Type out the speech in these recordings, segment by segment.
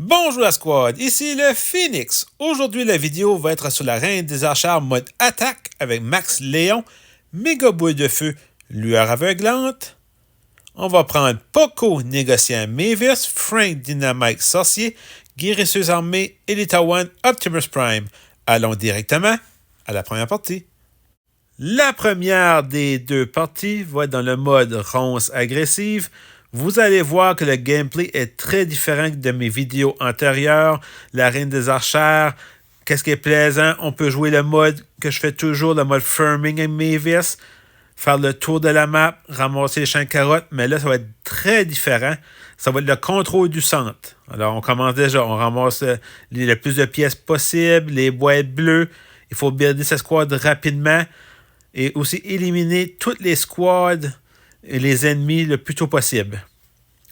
Bonjour la squad, ici le Phoenix. Aujourd'hui, la vidéo va être sur la Reine des Archères mode attaque avec Max Léon, méga boule de feu, lueur aveuglante. On va prendre Poco, négociant Mavis, Frank, dynamite sorcier, guérisseuse armée, Elita One, Optimus Prime. Allons directement à la première partie. La première des deux parties va être dans le mode ronce agressive. Vous allez voir que le gameplay est très différent de mes vidéos antérieures. La Reine des Archères, qu'est-ce qui est plaisant? On peut jouer le mode que je fais toujours, le mode Farming et Mavis, faire le tour de la map, ramasser les champs de carottes, mais là, ça va être très différent. Ça va être le contrôle du centre. Alors, on commence déjà, on ramasse le plus de pièces possible, les boîtes bleues. Il faut builder sa squad rapidement et aussi éliminer toutes les squads et les ennemis le plus tôt possible.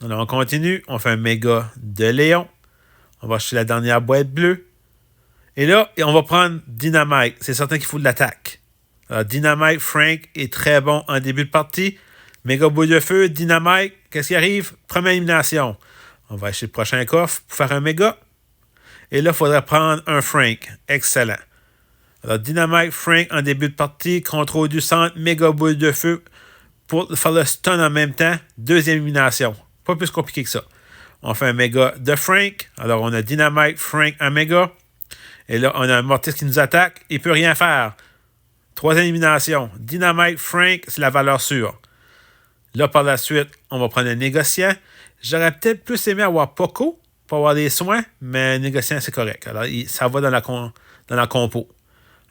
Alors, on continue. On fait un méga de Léon. On va acheter la dernière boîte bleue. Et là, on va prendre Dynamite. C'est certain qu'il faut de l'attaque. Alors, Dynamite, Frank est très bon en début de partie. Méga boule de feu, Dynamite. Qu'est-ce qui arrive? Première élimination. On va acheter le prochain coffre pour faire un méga. Et là, il faudrait prendre un Frank. Excellent. Alors, Dynamite, Frank en début de partie. Contrôle du centre. Méga boule de feu. Pour faire le stun en même temps, deuxième élimination. Pas plus compliqué que ça. On fait un méga de Frank. Alors, on a Dynamite, Frank, un méga. Et là, on a un Mortis qui nous attaque. Il ne peut rien faire. Troisième élimination. Dynamite, Frank, c'est la valeur sûre. Là, par la suite, on va prendre un négociant. J'aurais peut-être plus aimé avoir Poco pour avoir des soins, mais un négociant, c'est correct. Alors, ça va dans la compo.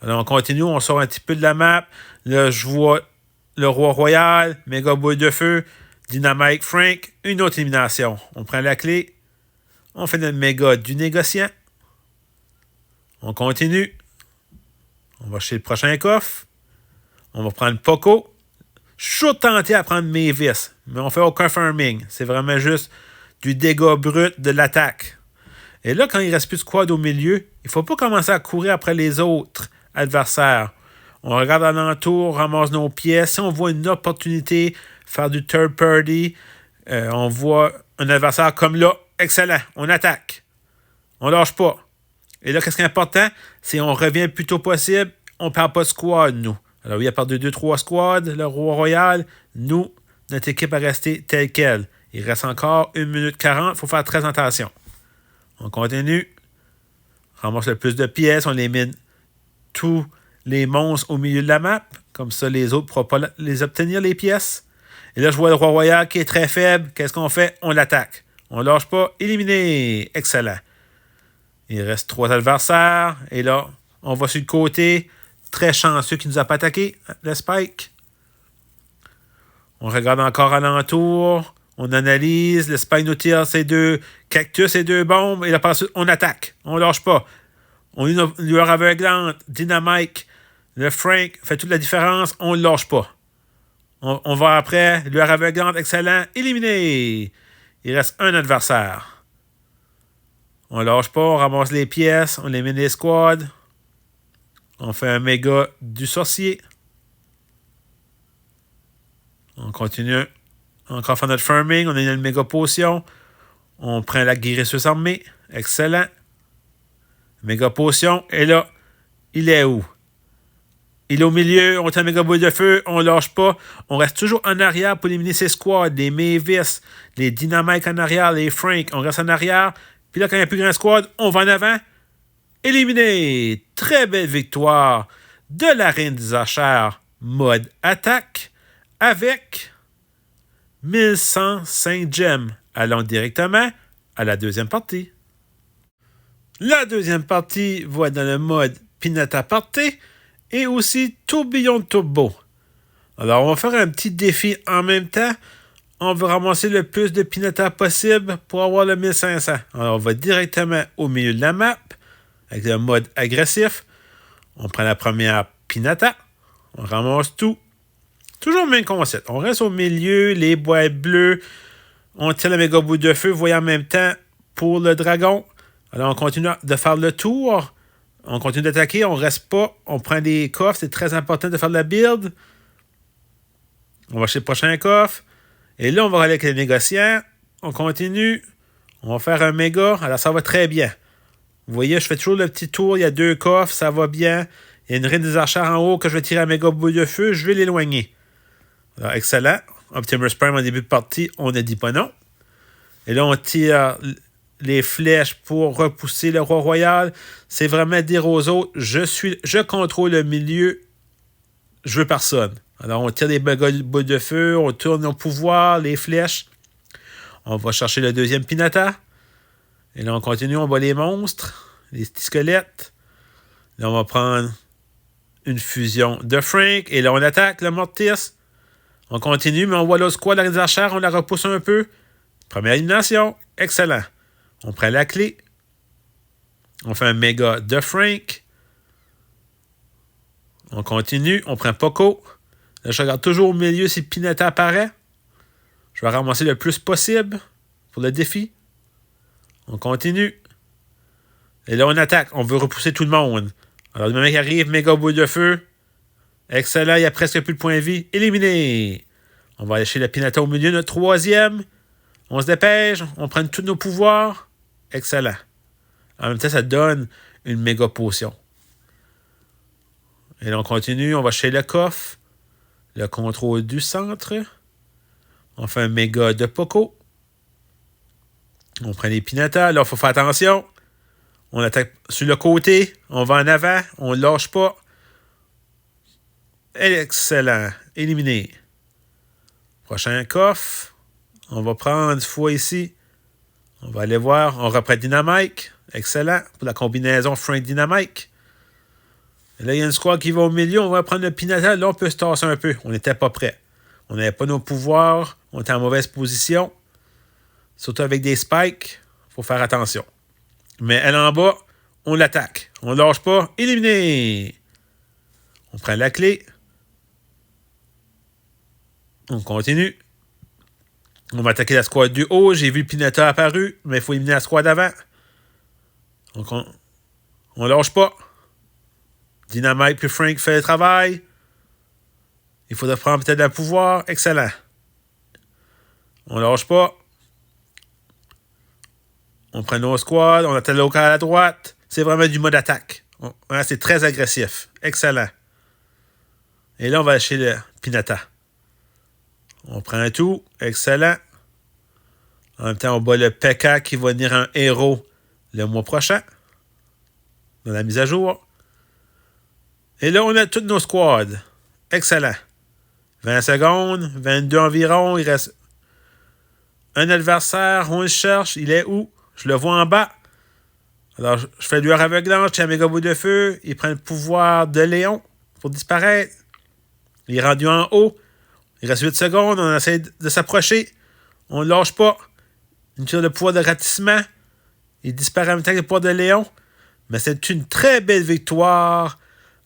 Alors, on continue. On sort un petit peu de la map. Là, je vois le Roi Royal, méga boule de feu, Dynamite Frank, une autre élimination. On prend la clé, on fait notre méga du négociant. On continue. On va chez le prochain coffre. On va prendre Poco. Je suis toujours tenté à prendre Mavis, mais on ne fait aucun farming. C'est vraiment juste du dégât brut de l'attaque. Et là, quand il ne reste plus de squad au milieu, il ne faut pas commencer à courir après les autres adversaires. On regarde alentour, ramasse nos pièces. Si on voit une opportunité, faire du third party, on voit un adversaire comme là, excellent, on attaque. On lâche pas. Et là, qu'est-ce qui est important? C'est qu'on revient le plus tôt possible. On ne perd pas de squad, nous. Alors, il a perdu 2-3 squads, le Roi Royal. Nous, notre équipe a resté telle qu'elle. Il reste encore 1 minute 40. Il faut faire très attention. On continue. On ramasse le plus de pièces. On élimine tous les monstres au milieu de la map. Comme ça, les autres ne pourront pas les obtenir, les pièces. Et là, je vois le Roi Royal qui est très faible. Qu'est-ce qu'on fait? On l'attaque. On ne lâche pas. Éliminé. Excellent. Il reste 3 adversaires. Et là, on va sur le côté. Très chanceux qui ne nous a pas attaqué. Le Spike. On regarde encore alentour. On analyse. Le Spike nous tire ses 2 cactus et 2 bombes. Et là, par la suite, on attaque. On ne lâche pas. On a une lueur aveuglante. Dynamite. Le Frank fait toute la différence. On ne lâche pas. On va après. Lueur aveuglante. Excellent. Éliminé. Il reste un adversaire. On ne lâche pas. On ramasse les pièces. On élimine les squads. On fait un méga du sorcier. On continue. Encore faire notre farming. On a une méga potion. On prend la guérisseuse armée. Excellent. Méga potion. Et là, il est où? Il est au milieu. On tient méga boule de feu. On lâche pas. On reste toujours en arrière pour éliminer ses squads. Les Mavis, les Dynamite en arrière, les Frank. On reste en arrière. Puis là, quand il n'y a plus grand squad, on va en avant. Éliminé. Très belle victoire de la Reine des Archères mode attaque avec 1105 gemmes. Allons directement à la deuxième partie. La deuxième partie va être dans le mode Pinata Party et aussi Tourbillon de Turbo. Alors, on va faire un petit défi en même temps. On va ramasser le plus de Pinata possible pour avoir le 1500. Alors, on va directement au milieu de la map avec le mode agressif. On prend la première Pinata. On ramasse tout. Toujours le même concept. On reste au milieu, les boîtes bleues. On tire la méga boule de feu, voyez en même temps pour le dragon. Alors, on continue de faire le tour. On continue d'attaquer. On ne reste pas. On prend des coffres. C'est très important de faire de la build. On va chez le prochain coffre. Et là, on va aller avec les négociants. On continue. On va faire un méga. Alors, ça va très bien. Vous voyez, je fais toujours le petit tour. Il y a 2 coffres. Ça va bien. Il y a une reine des archères en haut que je vais tirer un méga boule de feu. Je vais l'éloigner. Alors, excellent. Optimus Prime en début de partie, on ne dit pas non. Et là, on tire les flèches pour repousser le roi royal. C'est vraiment dire aux autres, je contrôle le milieu. Je veux personne. Alors, on tire des boules de feu. On tourne nos pouvoirs, les flèches. On va chercher le deuxième Pinata. Et là, on continue, on voit les monstres, les petits squelettes. Là, on va prendre une fusion de Frank. Et là, on attaque le Mortis. On continue, mais on voit le squad, la reine des archères, on la repousse un peu. Première élimination, excellent. On prend la clé. On fait un méga de Frank. On continue, on prend Poco. Là, je regarde toujours au milieu si Pinata apparaît. Je vais ramasser le plus possible pour le défi. On continue. Et là, on attaque. On veut repousser tout le monde. Alors, le mec arrive, méga boule de feu. Excellent, il n'y a presque plus de points de vie. Éliminé. On va aller chez le Pinata au milieu, notre troisième. On se dépêche, on prend tous nos pouvoirs. Excellent. En même temps, ça donne une méga potion. Et là, on continue, on va chez le coffre. Le contrôle du centre. On fait un méga de Poco. On prend les Pinata. Là, il faut faire attention. On attaque sur le côté. On va en avant. On ne lâche pas. Excellent. Éliminé. Prochain coffre. On va prendre une fois ici. On va aller voir. On reprend Dynamite. Excellent. Pour la combinaison Frank Dynamite. Et là, il y a une squad qui va au milieu. On va prendre le Pinata. Là, on peut se tasser un peu. On n'était pas prêt. On n'avait pas nos pouvoirs. On était en mauvaise position. Surtout avec des spikes. Il faut faire attention. Mais elle en bas, on l'attaque. On ne lâche pas. Éliminé. On prend la clé. On continue. On va attaquer la squad du haut. J'ai vu le Pinata apparu, mais il faut éliminer la squad d'avant. Donc, on lâche pas. Dynamite puis Frank fait le travail. Il faudra prendre peut-être le pouvoir. Excellent. On lâche pas. On prend nos squads. On attaque le local à la droite. C'est vraiment du mode attaque. C'est très agressif. Excellent. Et là, on va chez le Pinata. On prend un tout. Excellent. En même temps, on bat le P.E.K.K.A. qui va devenir un héros le mois prochain. Dans la mise à jour. Et là, on a toutes nos squads. Excellent. 20 secondes. 22 environ. Il reste un adversaire. On le cherche. Il est où? Je le vois en bas. Alors, je fais lueur aveuglante. Je tiens un méga bout de feu. Il prend le pouvoir de Léon pour disparaître. Il est rendu en haut. Il reste 8 secondes. On essaie de s'approcher. On ne lâche pas. Une tire de pouvoir de ratissement. Il disparaît en même temps que le pouvoir de Léon. Mais c'est une très belle victoire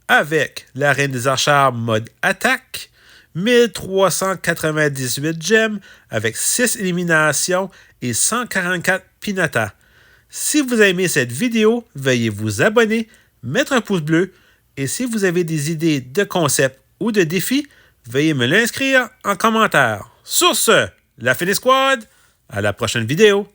avec la Reine des Archères mode attaque. 1398 gemmes avec 6 éliminations et 144 Pinata. Si vous avez aimé cette vidéo, veuillez vous abonner, mettre un pouce bleu et si vous avez des idées de concepts ou de défis, veuillez me l'inscrire en commentaire. Sur ce, la Phoenix Squad, à la prochaine vidéo.